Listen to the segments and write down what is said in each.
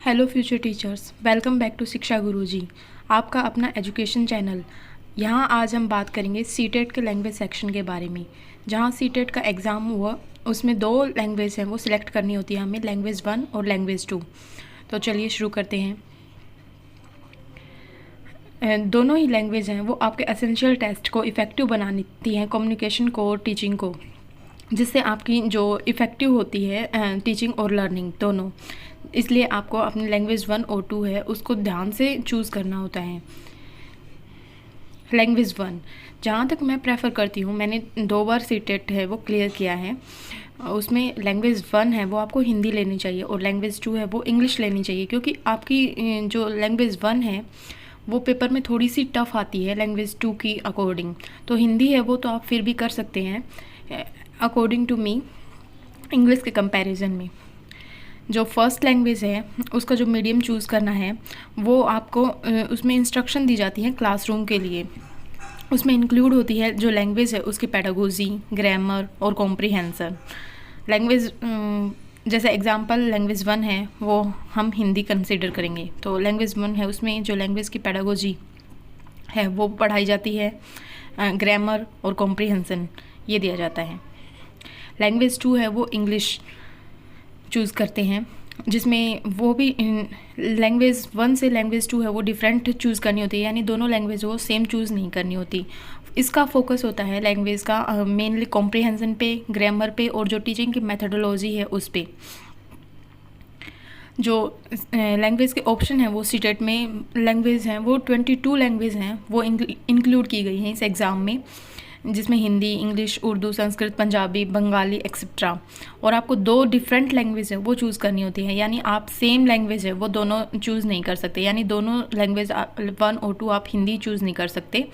Hello future teachers, welcome back to Shiksha Guruji, आपका अपना education channel. यहाँ आज हम बात करेंगे सीटेट के लैंग्वेज सेक्शन के बारे में। जहाँ सीटेट का एग्ज़ाम हुआ उसमें 2 लैंग्वेज हैं वो सिलेक्ट करनी होती है हमें, लैंग्वेज 1 और लैंग्वेज 2। तो चलिए शुरू करते हैं। दोनों ही लैंग्वेज हैं वो आपके एसेंशियल टेस्ट को इफ़ेक्टिव बनाती हैं, कम्युनिकेशन को और टीचिंग को, जिससे आपकी जो इफ़ेक्टिव होती है टीचिंग और लर्निंग दोनों। इसलिए आपको अपनी लैंग्वेज 1 और 2 है उसको ध्यान से चूज़ करना होता है। लैंग्वेज 1 जहाँ तक मैं प्रेफर करती हूँ, मैंने 2 बार सीटेट है वो क्लियर किया है, उसमें लैंग्वेज 1 है वो आपको हिंदी लेनी चाहिए और लैंग्वेज 2 है वो इंग्लिश लेनी चाहिए, क्योंकि आपकी जो लैंग्वेज 1 है वो पेपर में थोड़ी सी टफ़ आती है लैंग्वेज 2 की अकॉर्डिंग। तो हिंदी है वो तो आप फिर भी कर सकते हैं अकॉर्डिंग टू मी इंग्लिश के कंपैरिजन में। जो फर्स्ट लैंग्वेज है उसका जो मीडियम चूज़ करना है वो आपको उसमें इंस्ट्रक्शन दी जाती है क्लासरूम के लिए। उसमें इंक्लूड होती है जो लैंग्वेज है उसकी पेडागोजी, ग्रामर और कॉम्प्रिहेंशन। लैंग्वेज जैसे एग्जांपल लैंग्वेज 1 है वो हम हिंदी कंसिडर करेंगे, तो लैंग्वेज 1 है उसमें जो लैंग्वेज की पेडागोजी है वो पढ़ाई जाती है, ग्रामर और कॉम्प्रिहेंशन ये दिया जाता है। लैंग्वेज 2 है वो इंग्लिश चूज़ करते हैं, जिसमें वो भी लैंग्वेज 1 से लैंग्वेज 2 है वो डिफरेंट चूज़ करनी होती है, यानी दोनों लैंग्वेज वो सेम चूज़ नहीं करनी होती। इसका फोकस होता है लैंग्वेज का मेनली कॉम्प्रिहेंशन पे, ग्रामर पे और जो टीचिंग की मेथडोलॉजी है उस पे। जो लैंग्वेज के ऑप्शन है वो सीटेट में लैंग्वेज हैं वो 22 लैंग्वेज हैं वो इंक्लूड की गई हैं इस एग्ज़ाम में, जिसमें हिंदी, इंग्लिश, उर्दू, संस्कृत, पंजाबी, बंगाली एक्सेट्रा। और आपको 2 डिफरेंट लैंग्वेज है वो चूज़ करनी होती है, यानी आप सेम लैंग्वेज है वो दोनों चूज़ नहीं कर सकते, यानी दोनों लैंग्वेज 1 और 2 आप हिंदी चूज़ नहीं कर सकते,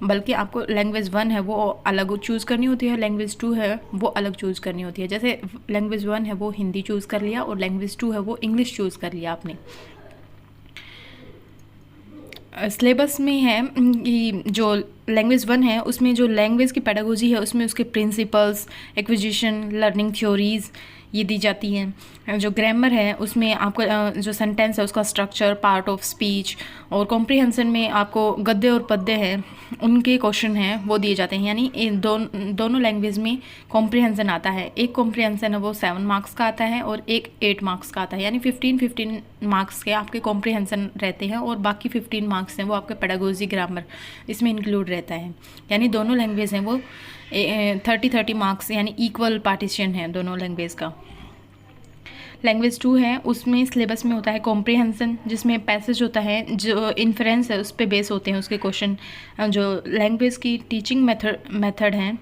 बल्कि आपको लैंग्वेज 1 है वो अलग चूज़ करनी होती है, लैंग्वेज 2 है वो अलग चूज़ करनी होती है। जैसे लैंग्वेज 1 है वो हिंदी चूज़ कर लिया और लैंग्वेज 2 है वो इंग्लिश चूज़ कर लिया आपने। सिलेबस में है कि जो लैंग्वेज 1 है उसमें जो लैंग्वेज की पेडागोजी है उसमें उसके प्रिंसिपल्स, एक्विजिशन, लर्निंग थ्योरीज़ ये दी जाती हैं। जो ग्रामर है उसमें आपको जो सेंटेंस है उसका स्ट्रक्चर, पार्ट ऑफ स्पीच, और कॉम्प्रिहेंशन में आपको गद्य और पद्य हैं उनके क्वेश्चन हैं वो दिए जाते हैं। यानी इन दोनों लैंग्वेज में कॉम्प्रिहेंशन आता है, एक कॉम्प्रिहेंशन है वो 7 मार्क्स का आता है और एक 8 मार्क्स का आता है, यानी 15 मार्क्स के आपके कॉम्प्रिहेंशन रहते हैं और बाकी 15 मार्क्स हैं वो आपके पेडागोजी, ग्रामर इसमें इंक्लूड रहता है। यानी दोनों लैंग्वेज हैं वो 30 मार्क्स यानी इक्वल पार्टीशन है दोनों लैंग्वेज का। लैंग्वेज 2 है उसमें सिलेबस में होता है कॉम्प्रिहेंशन, जिसमें पैसेज होता है, जो इन्फ्रेंस है उस पर बेस होते हैं उसके क्वेश्चन। जो लैंग्वेज की टीचिंग मेथड है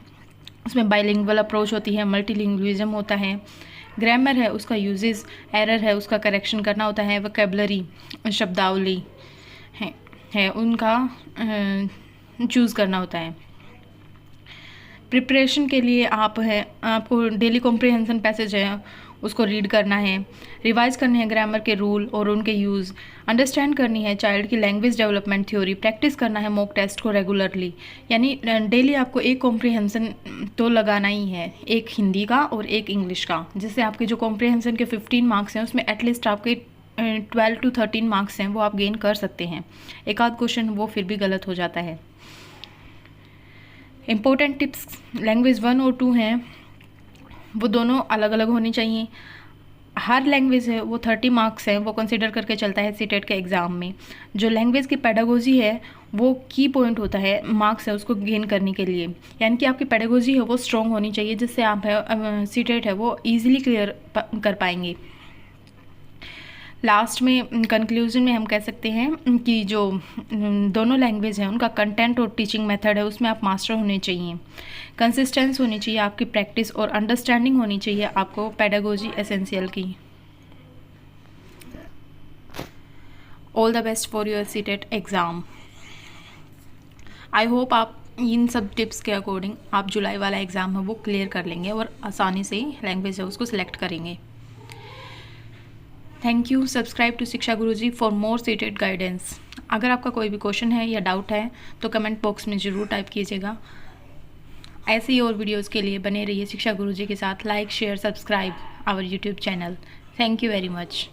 उसमें बाइलिंगुअल अप्रोच होती है, मल्टीलिंग्विज्म होता है। ग्रामर है उसका यूजेस, एरर है उसका करेक्शन करना होता है, वोकैबुलरी, शब्दावली है उनका चूज़ करना होता है। प्रिपरेशन के लिए आपको डेली कॉम्प्रिहेंशन पैसेज है उसको रीड करना है, रिवाइज करने हैं ग्रामर के रूल और उनके यूज़, अंडरस्टैंड करनी है चाइल्ड की लैंग्वेज डेवलपमेंट थ्योरी, प्रैक्टिस करना है मॉक टेस्ट को रेगुलरली। यानी डेली आपको एक कॉम्प्रिहेंशन तो लगाना ही है, एक हिंदी का और एक इंग्लिश का, जिससे आपके जो कॉम्प्रिहेंशन के 15 मार्क्स हैं उसमें एटलीस्ट आपके 12 to 13 मार्क्स हैं वो आप गेन कर सकते हैं। एक आध क्वेश्चन वो फिर भी गलत हो जाता है। इम्पोर्टेंट टिप्स लैंग्वेज 1 और 2 हैं वो दोनों अलग अलग होनी चाहिए। हर लैंग्वेज है वो 30 मार्क्स है वो कंसिडर करके चलता है सीटेट के एग्ज़ाम में। जो लैंग्वेज की पेडागोजी है वो की पॉइंट होता है, मार्क्स है उसको गेन करने के लिए, यानी कि आपकी पेडागोजी है वो स्ट्रॉन्ग होनी चाहिए, जिससे आप सीटेट है वो ईजिली क्लियर कर पाएंगे। लास्ट में कंक्लूजन में हम कह सकते हैं कि जो दोनों लैंग्वेज हैं उनका कंटेंट और टीचिंग मेथड है उसमें आप मास्टर होने चाहिए, कंसिस्टेंस होनी चाहिए आपकी प्रैक्टिस और अंडरस्टैंडिंग होनी चाहिए आपको पेडागोजी एसेंशियल की। All the best for your CTET exam. I hope आप इन सब टिप्स के अकॉर्डिंग आप जुलाई वाला एग्ज़ाम है वो क्लियर कर लेंगे और आसानी से लैंग्वेज है उसको सिलेक्ट करेंगे। Thank you. Subscribe to Shiksha Guruji for more seated guidance. अगर आपका कोई भी क्वेश्चन है या डाउट है तो कमेंट बॉक्स में ज़रूर टाइप कीजिएगा। ऐसे ही और वीडियोस के लिए बने रहिए शिक्षा गुरुजी के साथ। Like, share, subscribe our YouTube channel. Thank you very much.